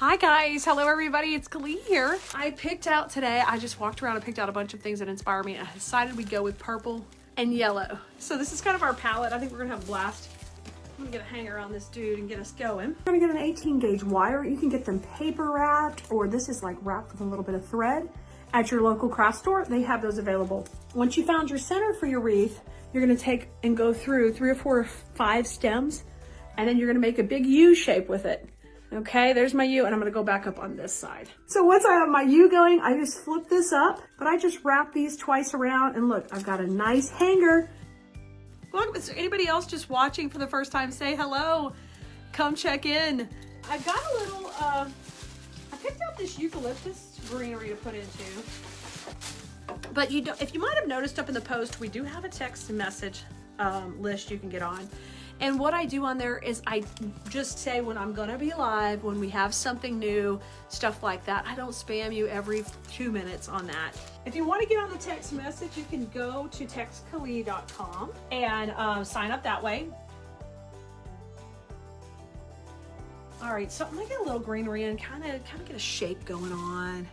Hi guys, hello everybody, it's Khalid here. I picked out today, I just walked around and picked out a bunch of things that inspire me, and I decided we'd go with purple and yellow. So this is kind of our palette. I think we're gonna have a blast. I'm gonna get a hanger on this dude and get us going. We're gonna get an 18 gauge wire. You can get them paper wrapped, or this is like wrapped with a little bit of thread. At your local craft store, they have those available. Once you found your center for your wreath, you're gonna take and go through 3 or 4 or 5 stems, and then you're gonna make a big U shape with it. Okay, there's my U, and I'm gonna go back up on this side. So once I have my U going, I just flip this up, but I just wrap these twice around, and look, I've got a nice hanger. Look, is there anybody else just watching for the first time? Say hello, come check in. I've got a little, I picked out this eucalyptus greenery to put into. But you don't, if you might have noticed up in the post, we do have a text message list you can get on. And what I do on there is I just say when I'm gonna be live, when we have something new, stuff like that. I don't spam you every 2 minutes on that. If you wanna get on the text message, you can go to textkhalid.com and sign up that way. All right, so I'm gonna get a little greenery and kind of get a shape going on.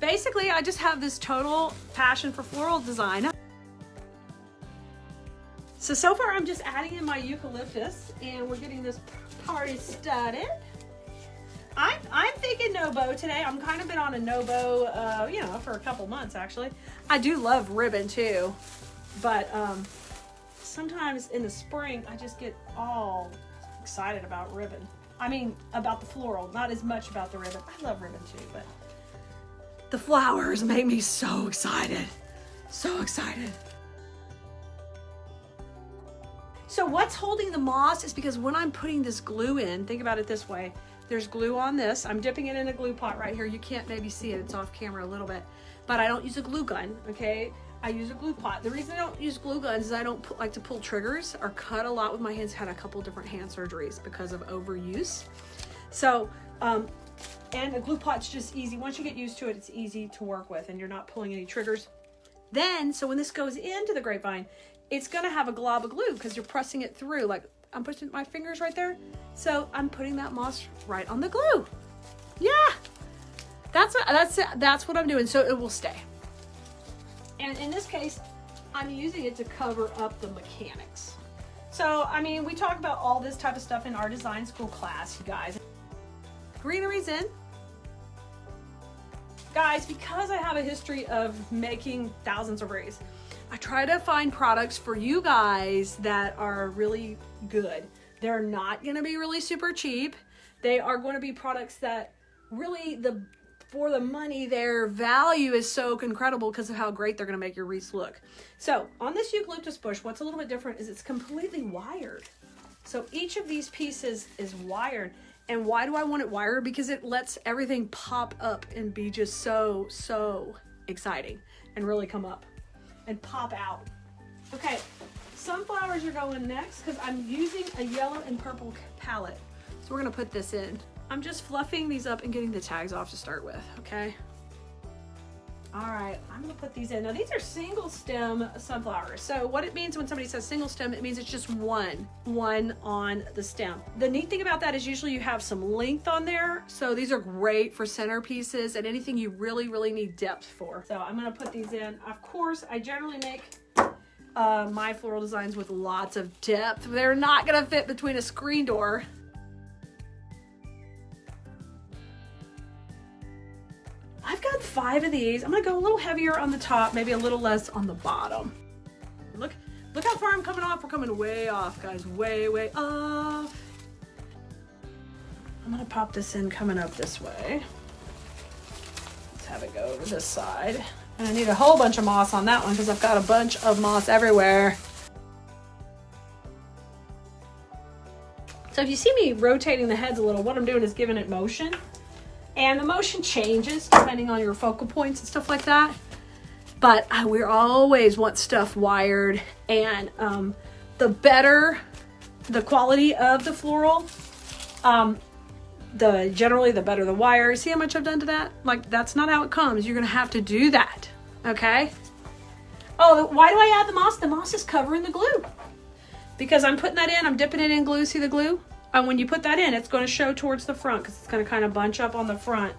Basically, I just have this total passion for floral design. So far I'm just adding in my eucalyptus, and we're getting this party started. I'm thinking no bow today. I'm kind of been on a no bow, you know, for a couple months actually. I do love ribbon too, but sometimes in the spring I just get all excited about ribbon. I mean, about the floral, not as much about the ribbon. I love ribbon too, but the flowers make me so excited, so excited. So what's holding the moss is because when I'm putting this glue in, think about it this way. There's glue on this. I'm dipping it in a glue pot right here. You can't maybe see it. It's off camera a little bit. But I don't use a glue gun, okay? I use a glue pot. The reason I don't use glue guns is I don't like to pull triggers or cut a lot with my hands. Had a couple different hand surgeries because of overuse. So, and a glue pot's just easy. Once you get used to it, it's easy to work with and you're not pulling any triggers. Then, so when this goes into the grapevine, it's gonna have a glob of glue because you're pressing it through. Like I'm pushing my fingers right there. So I'm putting that moss right on the glue. Yeah, that's what I'm doing. So it will stay. And in this case, I'm using it to cover up the mechanics. So, I mean, we talk about all this type of stuff in our design school class, you guys. Greenery's in. Guys, because I have a history of making thousands of wreaths, I try to find products for you guys that are really good. They're not gonna be really super cheap. They are going to be products that really, for the money, their value is so incredible because of how great they're gonna make your wreaths look. So on this eucalyptus bush, what's a little bit different is it's completely wired. So each of these pieces is wired. And why do I want it wired? Because it lets everything pop up and be just so exciting and really come up and pop out. Okay, sunflowers are going next because I'm using a yellow and purple palette. So we're gonna put this in. I'm just fluffing these up and getting the tags off to start with, okay? All right, I'm gonna put these in. Now these are single stem sunflowers. So what it means when somebody says single stem, it means it's just one on the stem. The neat thing about that is usually you have some length on there. So these are great for centerpieces and anything you really need depth for. So I'm gonna put these in. Of course, I generally make my floral designs with lots of depth. They're not gonna fit between a screen door. I've got 5 of these. I'm gonna go a little heavier on the top, maybe a little less on the bottom. Look how far I'm coming off. We're coming way off, guys, way off. I'm gonna pop this in coming up this way. Let's have it go over this side. And I need a whole bunch of moss on that one because I've got a bunch of moss everywhere. So if you see me rotating the heads a little, what I'm doing is giving it motion. And the motion changes depending on your focal points and stuff like that. But we always want stuff wired. And the better the quality of the floral, generally the better the wire. See how much I've done to that? Like, that's not how it comes. You're gonna have to do that, okay? Oh, why do I add the moss? The moss is covering the glue. Because I'm putting that in, I'm dipping it in glue. See the glue? And when you put that in, it's going to show towards the front because it's going to kind of bunch up on the front.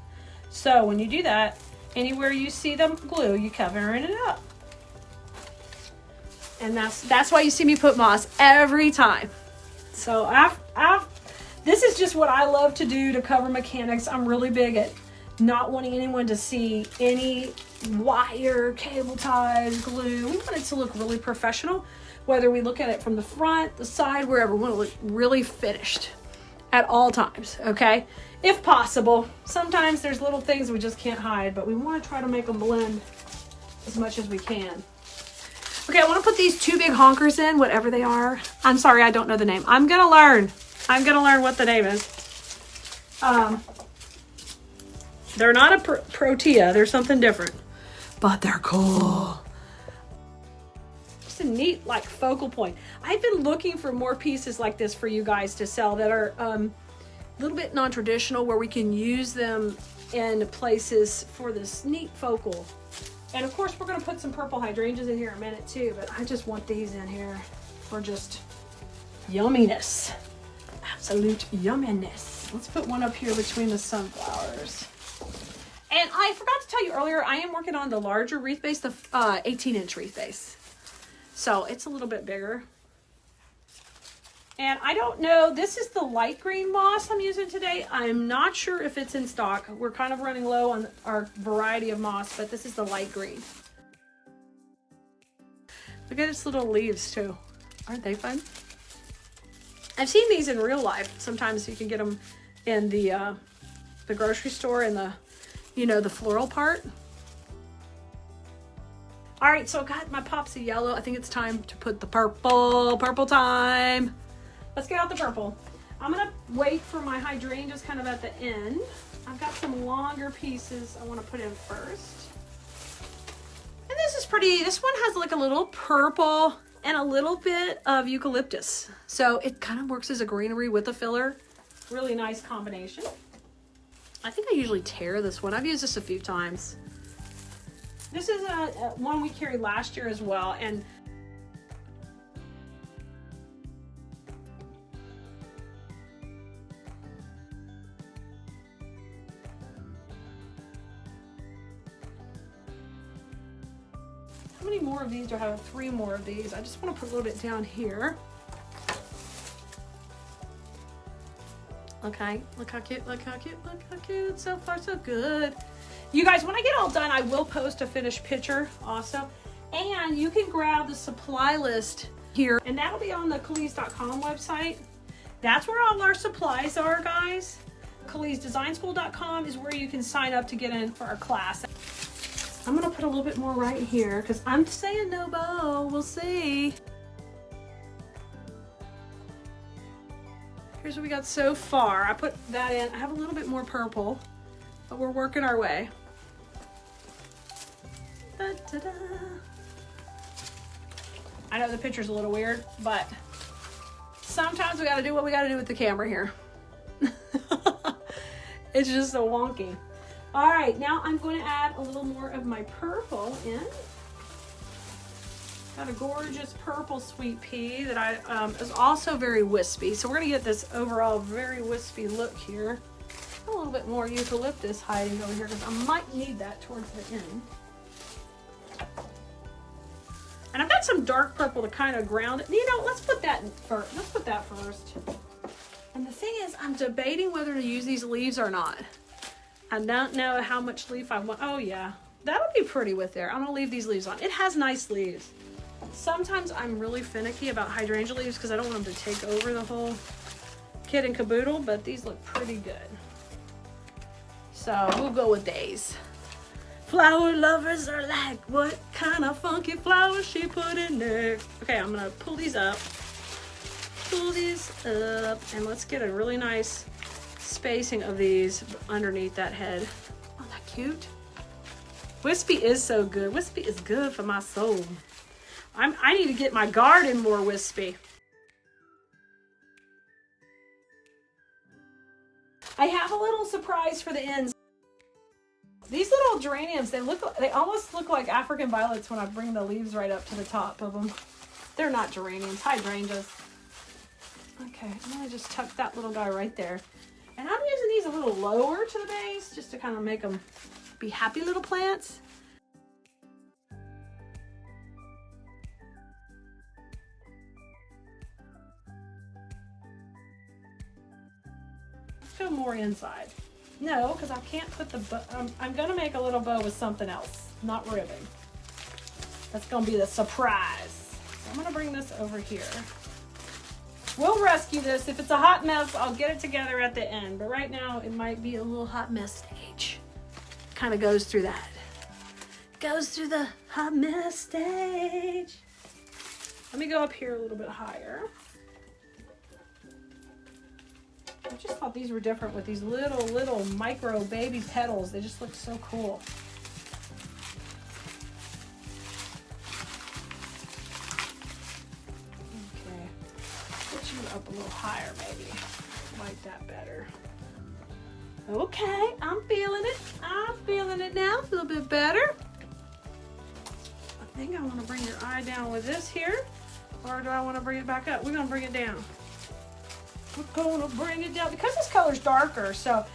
So when you do that, anywhere you see the glue, you covering it up. And that's why you see me put moss every time. So this is just what I love to do to cover mechanics. I'm really big at not wanting anyone to see any wire, cable ties, glue. We want it to look really professional, whether we look at it from the front, the side, wherever. We want to look really finished at all times, okay? If possible. Sometimes there's little things we just can't hide, but we want to try to make them blend as much as we can. Okay, I want to put these two big honkers in, whatever they are. I'm sorry, I don't know the name. I'm gonna learn what the name is. They're not a protea, they're something different, but they're cool. Just a neat like focal point. I've been looking for more pieces like this for you guys to sell that are a little bit non-traditional, where we can use them in places for this neat focal. And of course we're gonna put some purple hydrangeas in here in a minute too, but I just want these in here for just yumminess. Absolute yumminess. Let's put one up here between the sunflowers. And I forgot to tell you earlier, I am working on the larger wreath base, the 18-inch wreath base. So it's a little bit bigger. And I don't know, this is the light green moss I'm using today. I'm not sure if it's in stock. We're kind of running low on our variety of moss, but this is the light green. Look at its little leaves too. Aren't they fun? I've seen these in real life. Sometimes you can get them in the grocery store in the, you know, the floral part. All right, so I got my pops of yellow. I think it's time to put the purple time. Let's get out the purple. I'm gonna wait for my hydrangeas kind of at the end. I've got some longer pieces I wanna put in first. And this is pretty, this one has like a little purple and a little bit of eucalyptus. So it kind of works as a greenery with a filler. Really nice combination. I think I usually tear this one. I've used this a few times. This is one we carried last year as well. And how many more of these do I have? 3 more of these. I just want to put a little bit down here. Okay, look how cute, look how cute, look how cute. So far, so good. You guys, when I get all done, I will post a finished picture also. And you can grab the supply list here, and that'll be on the Khalees.com website. That's where all our supplies are, guys. KhaleesDesignSchool.com is where you can sign up to get in for our class. I'm gonna put a little bit more right here because I'm saying no bow. We'll see. Here's what we got so far. I put that in. I have a little bit more purple, but we're working our way. Da, da, da. I know the picture's a little weird, but sometimes we gotta do what we gotta do with the camera here. It's just so wonky. All right, now I'm going to add a little more of my purple in. Got a gorgeous purple sweet pea that is also very wispy. So we're gonna get this overall very wispy look here. A little bit more eucalyptus hiding over here because I might need that towards the end. And I've got some dark purple to kind of ground it. You know, let's put that in first. Let's put that first. And the thing is, I'm debating whether to use these leaves or not. I don't know how much leaf I want. Oh yeah, that'll be pretty with there. I'm gonna leave these leaves on. It has nice leaves. Sometimes I'm really finicky about hydrangea leaves because I don't want them to take over the whole kit and caboodle, but these look pretty good. So we'll go with these. Flower lovers are like, what kind of funky flowers she put in there? Okay, I'm gonna pull these up, and let's get a really nice spacing of these underneath that head. Oh, that cute. Wispy is so good. Wispy is good for my soul. I need to get my garden more wispy. I have a little surprise for the ends. These little geraniums, they almost look like African violets when I bring the leaves right up to the top of them. They're not geraniums, hydrangeas. Okay. Okay, I'm gonna just tuck that little guy right there. And I'm using these a little lower to the base just to kind of make them be happy little plants. Let's go more inside. No, because I can't put the bow. I'm gonna make a little bow with something else, not ribbon. That's gonna be the surprise. So I'm gonna bring this over here. We'll rescue this. If it's a hot mess, I'll get it together at the end. But right now, it might be a little hot mess stage. Kind of goes through that. Goes through the hot mess stage. Let me go up here a little bit higher. I just thought these were different with these little micro baby petals. They just look so cool. Up a little higher, maybe. Like that better. Okay, I'm feeling it. I'm feeling it now. A little bit better. I think I want to bring your eye down with this here. Or do I want to bring it back up? We're going to bring it down. We're going to bring it down. Because this color's darker, so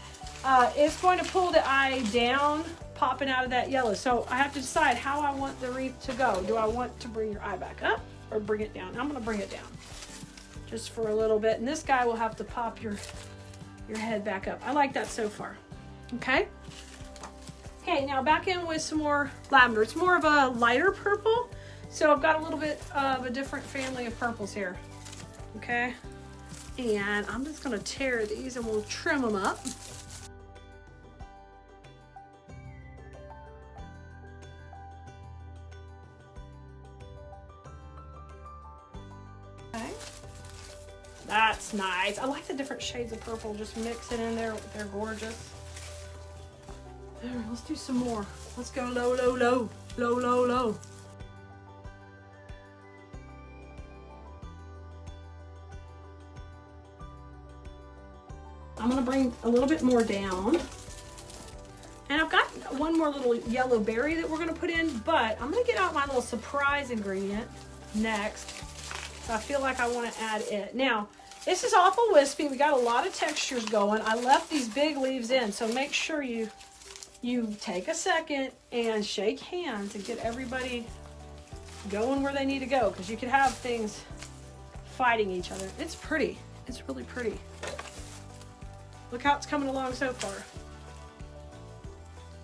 it's going to pull the eye down, popping out of that yellow. So I have to decide how I want the wreath to go. Do I want to bring your eye back up or bring it down? I'm going to bring it down. Just for a little bit, and this guy will have to pop your head back up. I like that so far. Okay, now back in with some more lavender. It's more of a lighter purple, so I've got a little bit of a different family of purples here. Okay, and I'm just gonna tear these and we'll trim them up. That's nice. I like the different shades of purple. Just mix it in there. They're gorgeous. There, let's do some more. Let's go low, low, low. Low, low, low. I'm going to bring a little bit more down. And I've got one more little yellow berry that we're going to put in, but I'm going to get out my little surprise ingredient next. So I feel like I want to add it. Now, this is awful wispy. We got a lot of textures going. I left these big leaves in, so make sure you take a second and shake hands and get everybody going where they need to go, because you could have things fighting each other. It's pretty. It's really pretty. Look how it's coming along so far.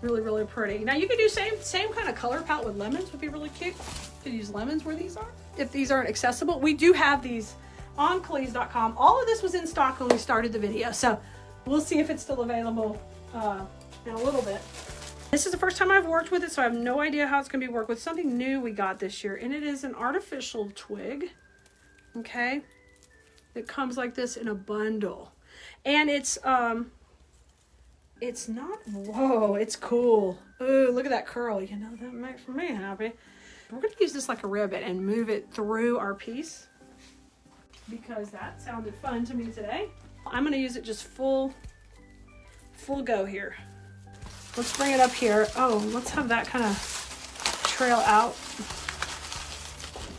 Really, really pretty. Now you could do same kind of color palette with lemons. Would be really cute. You could use lemons where these are. If these aren't accessible, we do have these on Kalees.com. All of this was in stock when we started the video, so we'll see if it's still available in a little bit. This is the first time I've worked with it, so I have no idea how it's going to be worked with. Something new we got this year, and it is an artificial twig. Okay, it comes like this in a bundle, and it's not. Whoa, it's cool. Ooh, look at that curl. You know, that makes me happy. We're going to use this like a ribbon and move it through our piece, because that sounded fun to me today. I'm going to use it just full go here. Let's bring it up here. Oh, let's have that kind of trail out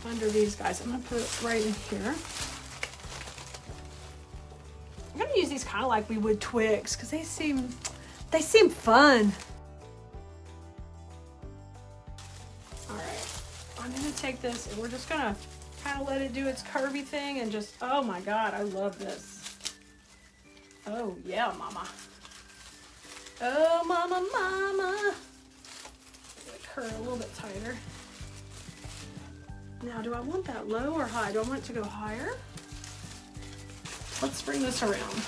under these guys. I'm going to put it right in here. I'm going to use these kind of like we would twigs, because they seem fun. All right, I'm going to take this and we're just going to kind of let it do its curvy thing and just, oh my God, I love this. Oh yeah, mama. Oh mama, mama. Make her a little bit tighter. Now, do I want that low or high? Do I want it to go higher? Let's bring this around.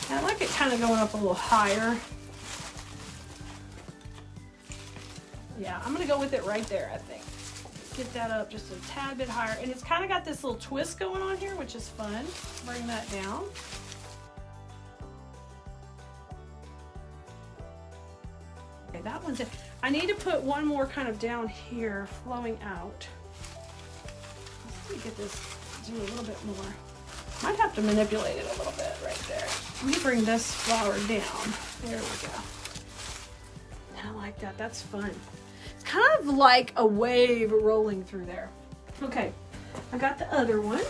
I like it kind of going up a little higher. Yeah, I'm gonna go with it right there, I think. Get that up just a tad bit higher. And it's kind of got this little twist going on here, which is fun. Bring that down. Okay, that one's it. I need to put one more kind of down here, flowing out. Let's get this, do a little bit more. Might have to manipulate it a little bit right there. Let me bring this flower down. There we go. I like that. That's fun. It's kind of like a wave rolling through there. Okay, I got the other one.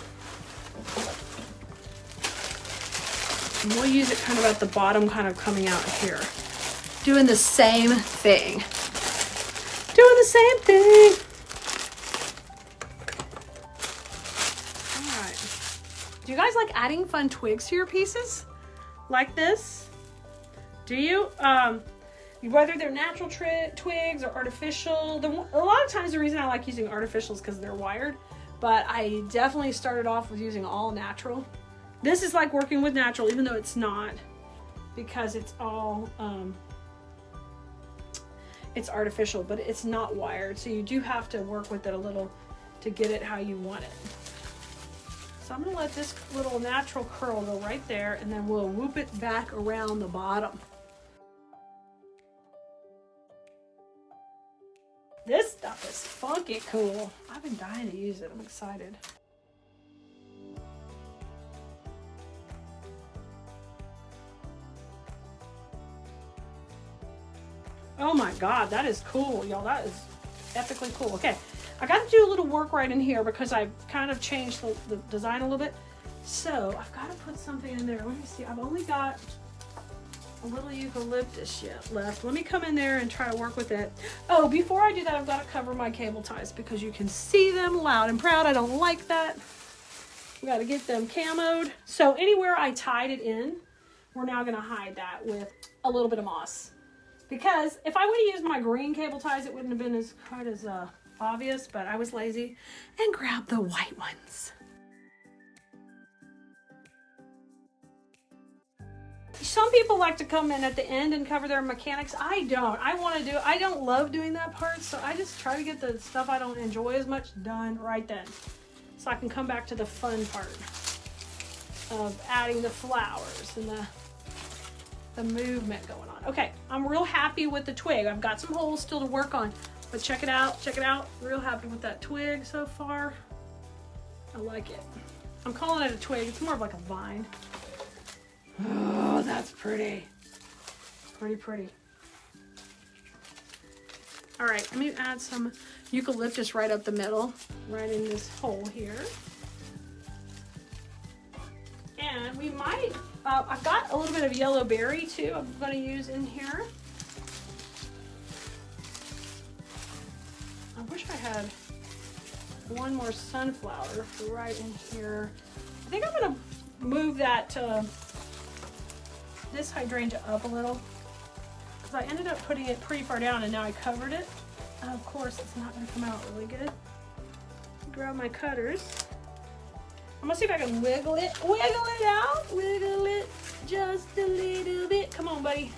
And we'll use it kind of at the bottom, kind of coming out here. Doing the same thing. Doing the same thing. All right. Do you guys like adding fun twigs to your pieces? Like this? Do you? Whether they're natural twigs or artificial. A lot of times the reason I like using artificial is because they're wired. But I definitely started off with using all natural. This is like working with natural, even though it's not, because it's all, it's artificial, but it's not wired. So you do have to work with it a little to get it how you want it. So I'm gonna let this little natural curl go right there, and then we'll whoop it back around the bottom. This stuff is funky cool. I've been dying to use it. I'm excited. Oh my God, that is cool, y'all. That is epically cool. Okay, I got to do a little work right in here because I've kind of changed the design a little bit. So I've got to put something in there. Let me see. I've only got a little eucalyptus yet left. Let me come in there and try to work with it. Oh, before I do that, I've got to cover my cable ties because you can see them loud and proud. I don't like that. We got to get them camoed. So anywhere I tied it in, we're now going to hide that with a little bit of moss. Because if I would have used my green cable ties, it wouldn't have been as quite as obvious, but I was lazy and grabbed the white ones. Some people like to come in at the end and cover their mechanics. I don't. I don't love doing that part, so I just try to get the stuff I don't enjoy as much done right then. So I can come back to the fun part of adding the flowers and the movement going on. Okay, I'm real happy with the twig. I've got some holes still to work on, but check it out, check it out. Real happy with that twig so far. I like it. I'm calling it a twig. It's more of like a vine. Oh, that's pretty. Pretty, pretty. All right, let me add some eucalyptus right up the middle, right in this hole here. And we might, I've got a little bit of yellow berry too I'm going to use in here. I wish I had one more sunflower right in here. I think I'm going to move that, this hydrangea up a little because I ended up putting it pretty far down and now I covered it. Of course, it's not going to come out really good. Grab my cutters. I'm gonna see if I can wiggle it out, wiggle it just a little bit. Come on, buddy.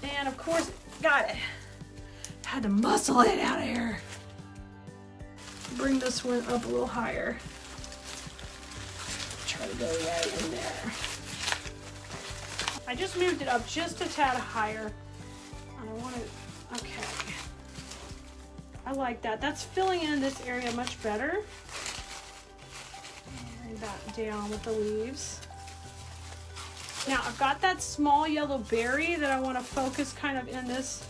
And of course, got it. Had to muscle it out of here. Bring this one up a little higher. Try to go right in there. I just moved it up just a tad higher. I want it, okay. I like that. That's filling in this area much better. That down with the leaves. Now I've got that small yellow berry that I want to focus kind of in this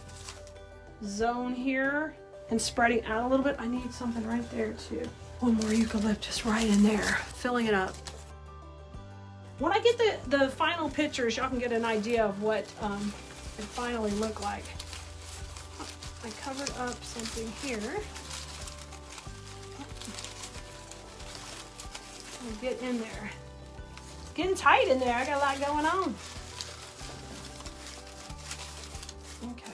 zone here and spreading out a little bit. I need something right there too. One more eucalyptus right in there, filling it up. When I get the final pictures, y'all can get an idea of what it finally looked like. I covered up something here. Get in there. It's getting tight in there. I got a lot going on. Okay.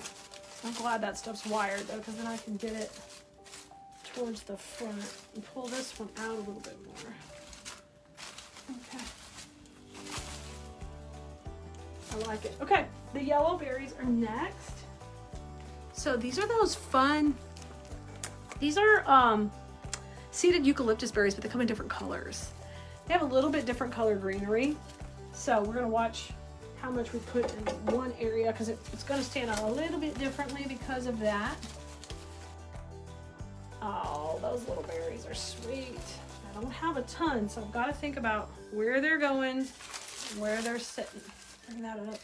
I'm glad that stuff's wired though, because then I can get it towards the front and pull this one out a little bit more. Okay. I like it. Okay, the yellow berries are next. So these are those fun, these are seeded eucalyptus berries, but they come in different colors. They have a little bit different color greenery. So we're gonna watch how much we put in one area because it's gonna stand out a little bit differently because of that. Oh, those little berries are sweet. I don't have a ton, so I've got to think about where they're going, where they're sitting. Bring that up.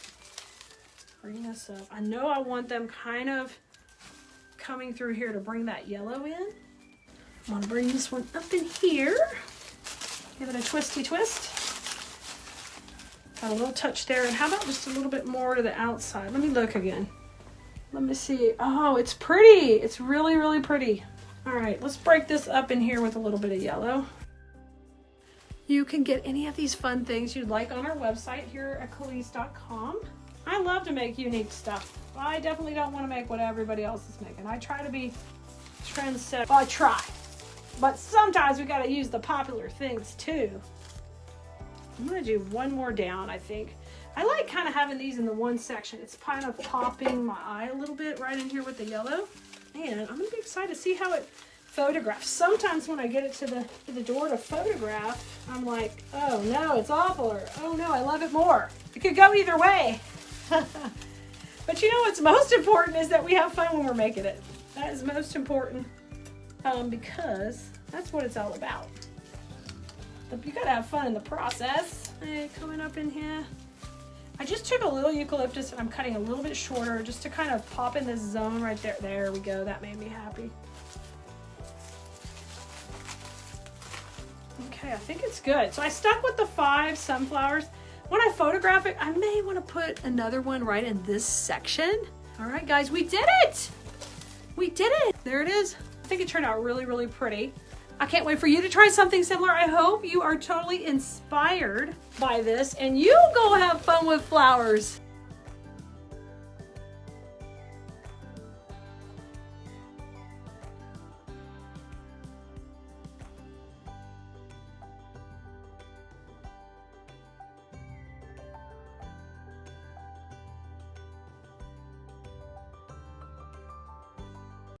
Bring this up. I know I want them kind of coming through here to bring that yellow in. I'm gonna bring this one up in here. Give it a twisty twist. Got a little touch there. And how about just a little bit more to the outside? Let me look again. Let me see. Oh, it's pretty. It's really, really pretty. All right, let's break this up in here with a little bit of yellow. You can get any of these fun things you'd like on our website here at Khalees.com. I love to make unique stuff. I definitely don't want to make what everybody else is making. I try to be trendsetter. Well, I try. But sometimes we got to use the popular things too. I'm going to do one more down, I think. I like kind of having these in the one section. It's kind of popping my eye a little bit right in here with the yellow. And I'm going to be excited to see how it photographs. Sometimes when I get it to the door to photograph, I'm like, oh no, it's awful, or oh no, I love it more. It could go either way. But you know what's most important is that we have fun when we're making it. That is most important because that's what it's all about. But you gotta have fun in the process. Hey, coming up in here. I just took a little eucalyptus and I'm cutting a little bit shorter just to kind of pop in this zone right there. There we go. That made me happy. Okay, I think it's good. So I stuck with the 5 sunflowers. When I photograph it, I may want to put another one right in this section. All right, guys, we did it. We did it. There it is. I think it turned out really, really pretty. I can't wait for you to try something similar. I hope you are totally inspired by this and you go have fun with flowers.